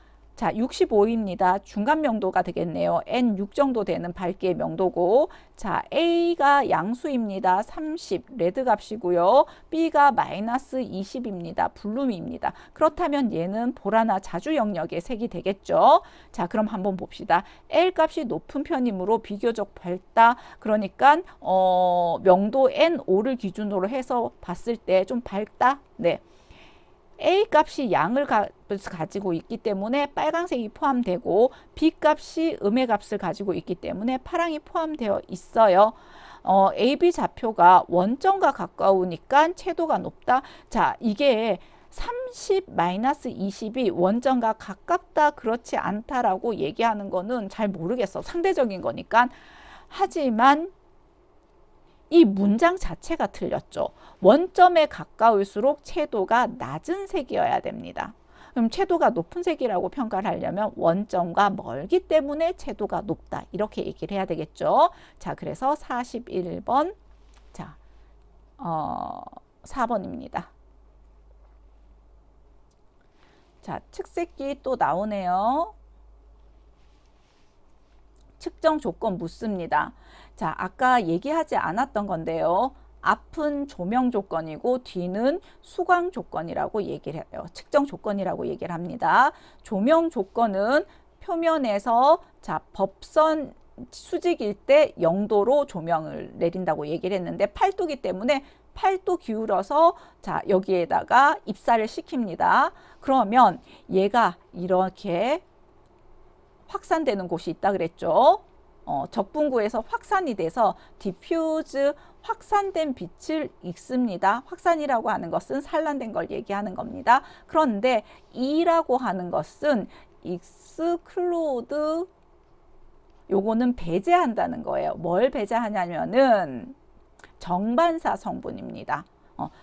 자, 65입니다. 중간 명도가 되겠네요. N6 정도 되는 밝기의 명도고, 자, A가 양수입니다. 30 레드 값이고요. B가 마이너스 20입니다. 블룸입니다. 그렇다면 얘는 보라나 자주 영역의 색이 되겠죠. 자, 그럼 한번 봅시다. L 값이 높은 편이므로 비교적 밝다. 그러니까 명도 N5를 기준으로 해서 봤을 때 좀 밝다. 네. A 값이 양을 가지고 있기 때문에 빨간색이 포함되고 B 값이 음의 값을 가지고 있기 때문에 파랑이 포함되어 있어요. AB 좌표가 원점과 가까우니까 채도가 높다. 자, 이게 30-20이 원점과 가깝다 그렇지 않다라고 얘기하는 거는 잘 모르겠어. 상대적인 거니까. 하지만 이 문장 자체가 틀렸죠. 원점에 가까울수록 채도가 낮은 색이어야 됩니다. 그럼 채도가 높은 색이라고 평가를 하려면 원점과 멀기 때문에 채도가 높다. 이렇게 얘기를 해야 되겠죠. 자, 그래서 41번. 자, 4번입니다. 자, 측색기 또 나오네요. 측정 조건 묻습니다. 자, 아까 얘기하지 않았던 건데요. 앞은 조명 조건이고 뒤는 수광 조건이라고 얘기를 해요. 측정 조건이라고 얘기를 합니다. 조명 조건은 표면에서 자, 법선 수직일 때 0도로 조명을 내린다고 얘기를 했는데 8도기 때문에 8도 기울어서 자, 여기에다가 입사를 시킵니다. 그러면 얘가 이렇게 확산되는 곳이 있다 그랬죠. 적분구에서 확산이 돼서 디퓨즈 확산된 빛을 읽습니다. 확산이라고 하는 것은 산란된 걸 얘기하는 겁니다. 그런데 E라고 하는 것은 익스클로드 요거는 배제한다는 거예요. 뭘 배제하냐면은 정반사 성분입니다.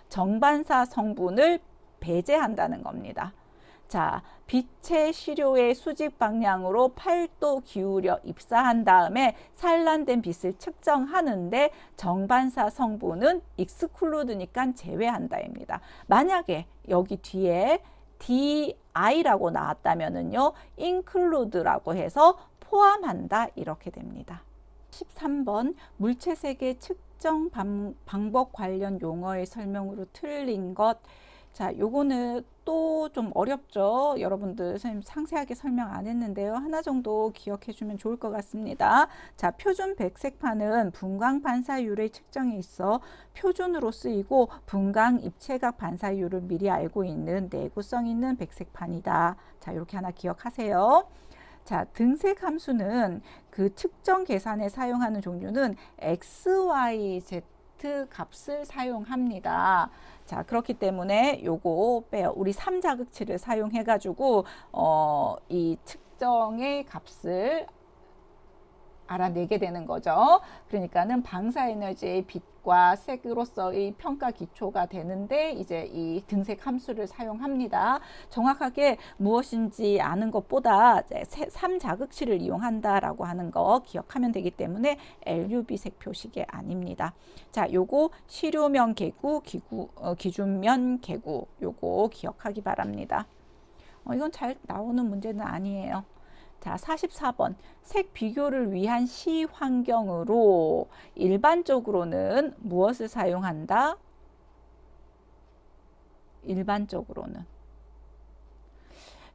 정반사 성분을 배제한다는 겁니다. 자, 빛의 시료의 수직 방향으로 8도 기울여 입사한 다음에 산란된 빛을 측정하는데 정반사 성분은 익스클루드니까 제외한다입니다. 만약에 여기 뒤에 DI라고 나왔다면은요, include라고 해서 포함한다 이렇게 됩니다. 13번 물체색의 측정 방법 관련 용어의 설명으로 틀린 것. 자, 요거는 또 좀 어렵죠. 여러분들 선생님 상세하게 설명 안 했는데요. 하나 정도 기억해 주면 좋을 것 같습니다. 자, 표준 백색판은 분광 반사율의 측정에 있어 표준으로 쓰이고 분광 입체각 반사율을 미리 알고 있는 내구성 있는 백색판이다. 자, 이렇게 하나 기억하세요. 자, 등색 함수는 그 측정 계산에 사용하는 종류는 XYZ 값을 사용합니다. 자, 그렇기 때문에 요거 빼요. 우리 3자극치를 사용해 가지고 이 측정의 값을 알아내게 되는 거죠. 그러니까는 방사 에너지의 빛과 색으로서의 평가 기초가 되는데 이제 이 등색 함수를 사용합니다. 정확하게 무엇인지 아는 것보다 3자극치를 이용한다라고 하는 거 기억하면 되기 때문에 LUV색 표식이 아닙니다. 자, 요거 시료면 개구, 기준면 개구 요거 기억하기 바랍니다. 이건 잘 나오는 문제는 아니에요. 자, 44번 색 비교를 위한 시 환경으로 일반적으로는 무엇을 사용한다? 일반적으로는.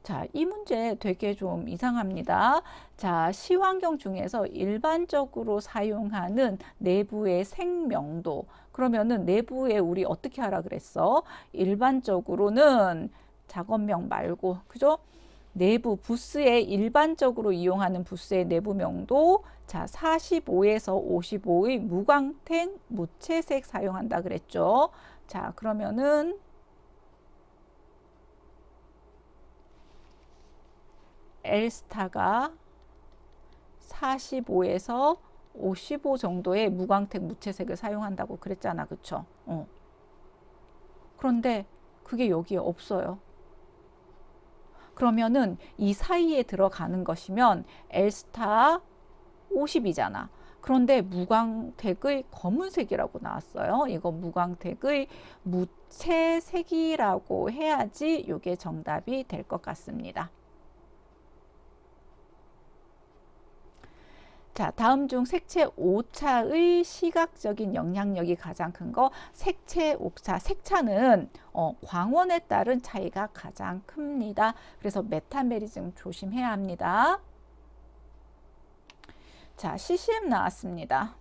자, 이 문제 되게 좀 이상합니다. 자, 시 환경 중에서 일반적으로 사용하는 내부의 색명도. 그러면은 내부에 우리 어떻게 하라 그랬어? 일반적으로는 작업명 말고, 그죠? 내부 부스에 일반적으로 이용하는 부스의 내부 명도 자 45에서 55의 무광택 무채색 사용한다 그랬죠. 자, 그러면은 L스타가 45에서 55 정도의 무광택 무채색을 사용한다고 그랬잖아. 그쵸? 그런데 그게 여기에 없어요. 그러면은 이 사이에 들어가는 것이면 L스타 50이잖아. 그런데 무광택의 검은색이라고 나왔어요. 이거 무광택의 무채색이라고 해야지 이게 정답이 될 것 같습니다. 자, 다음 중 색채 오차의 시각적인 영향력이 가장 큰 거 색채 오차. 색차는 광원에 따른 차이가 가장 큽니다. 그래서 메타메리즘 조심해야 합니다. 자, CCM 나왔습니다.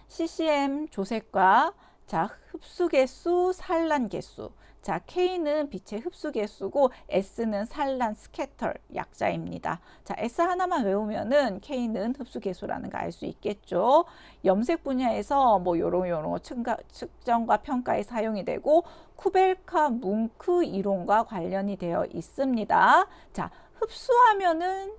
CCM 조색과 자, 흡수 개수, 산란 개수. 자, K는 빛의 흡수 개수고 S는 산란 스캐터 약자입니다. 자, S 하나만 외우면은 K는 흡수 개수라는 거 알 수 있겠죠. 염색 분야에서 뭐 요런 측정과 평가에 사용이 되고 쿠벨카 뭉크 이론과 관련이 되어 있습니다. 자, 흡수하면은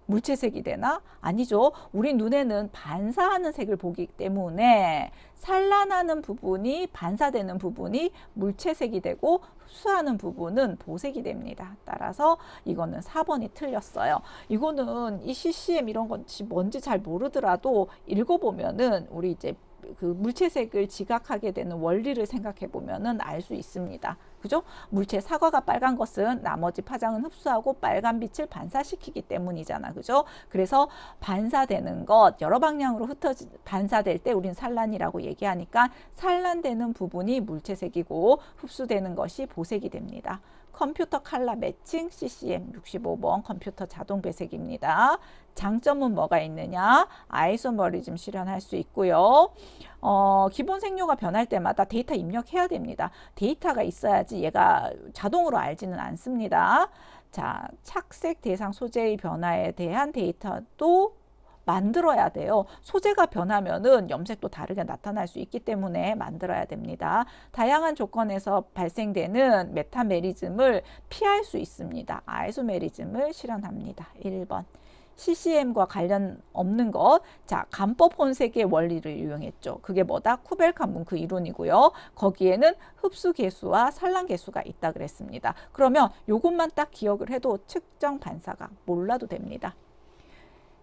물체색이 되나? 아니죠. 우리 눈에는 반사하는 색을 보기 때문에 산란하는 부분이 반사되는 부분이 물체색이 되고 흡수하는 부분은 보색이 됩니다. 따라서 이거는 4번이 틀렸어요. 이거는 이 CCM 이런 건지 뭔지 잘 모르더라도 읽어보면은 우리 이제 그 물체색을 지각하게 되는 원리를 생각해 보면은 알 수 있습니다. 그죠? 물체 사과가 빨간 것은 나머지 파장은 흡수하고 빨간 빛을 반사시키기 때문이잖아. 그죠? 그래서 반사되는 것 여러 방향으로 반사될 때 우린 산란이라고 얘기하니까 산란되는 부분이 물체색이고 흡수되는 것이 보색이 됩니다. 컴퓨터 칼라 매칭 CCM 65번 컴퓨터 자동 배색입니다. 장점은 뭐가 있느냐? 아이소머리즘 실현할 수 있고요. 기본 생료가 변할 때마다 데이터 입력해야 됩니다. 데이터가 있어야지 얘가 자동으로 알지는 않습니다. 자, 착색 대상 소재의 변화에 대한 데이터도 만들어야 돼요. 소재가 변하면은 염색도 다르게 나타날 수 있기 때문에 만들어야 됩니다. 다양한 조건에서 발생되는 메타메리즘을 피할 수 있습니다. 아이소메리즘을 실현합니다. 1번. CCM과 관련 없는 것. 자, 간법 혼색의 원리를 이용했죠. 그게 뭐다? 쿠벨카 뭉크 이론이고요. 거기에는 흡수 계수와 산란 계수가 있다 그랬습니다. 그러면 요것만 딱 기억을 해도 측정 반사각 몰라도 됩니다.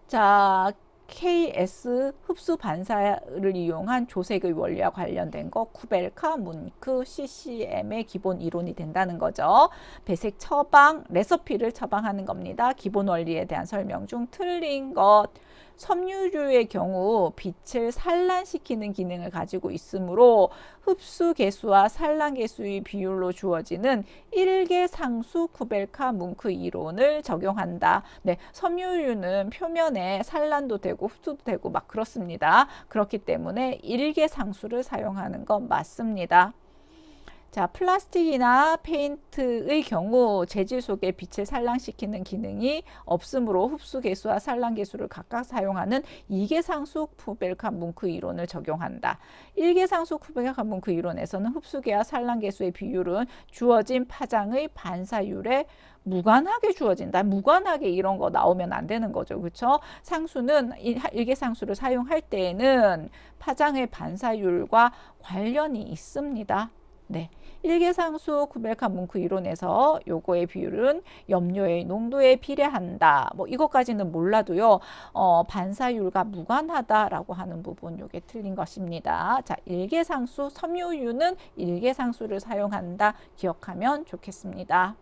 자, KS 흡수 반사를 이용한 조색의 원리와 관련된 거 쿠벨카, 문크, CCM의 기본 이론이 된다는 거죠. 배색 처방, 레시피를 처방하는 겁니다. 기본 원리에 대한 설명 중 틀린 것. 섬유류의 경우 빛을 산란시키는 기능을 가지고 있으므로 흡수 계수와 산란 계수의 비율로 주어지는 일계상수 쿠벨카 뭉크 이론을 적용한다. 네, 섬유류는 표면에 산란도 되고 흡수도 되고 막 그렇습니다. 그렇기 때문에 일계상수를 사용하는 건 맞습니다. 자, 플라스틱이나 페인트의 경우 재질 속에 빛을 산란시키는 기능이 없으므로 흡수 계수와 산란 계수를 각각 사용하는 이계상수 쿠벨카 뭉크 이론을 적용한다. 일계상수 쿠벨카 뭉크 이론에서는 흡수계와 산란 계수의 비율은 주어진 파장의 반사율에 무관하게 주어진다. 무관하게 이런 거 나오면 안 되는 거죠. 그렇죠? 상수는 일계상수를 사용할 때에는 파장의 반사율과 관련이 있습니다. 네. 일계상수 쿠벨카 뭉크 이론에서 요거의 비율은 염료의 농도에 비례한다. 뭐 이것까지는 몰라도요. 반사율과 무관하다라고 하는 부분 요게 틀린 것입니다. 자, 일계상수 섬유유는 일계상수를 사용한다. 기억하면 좋겠습니다.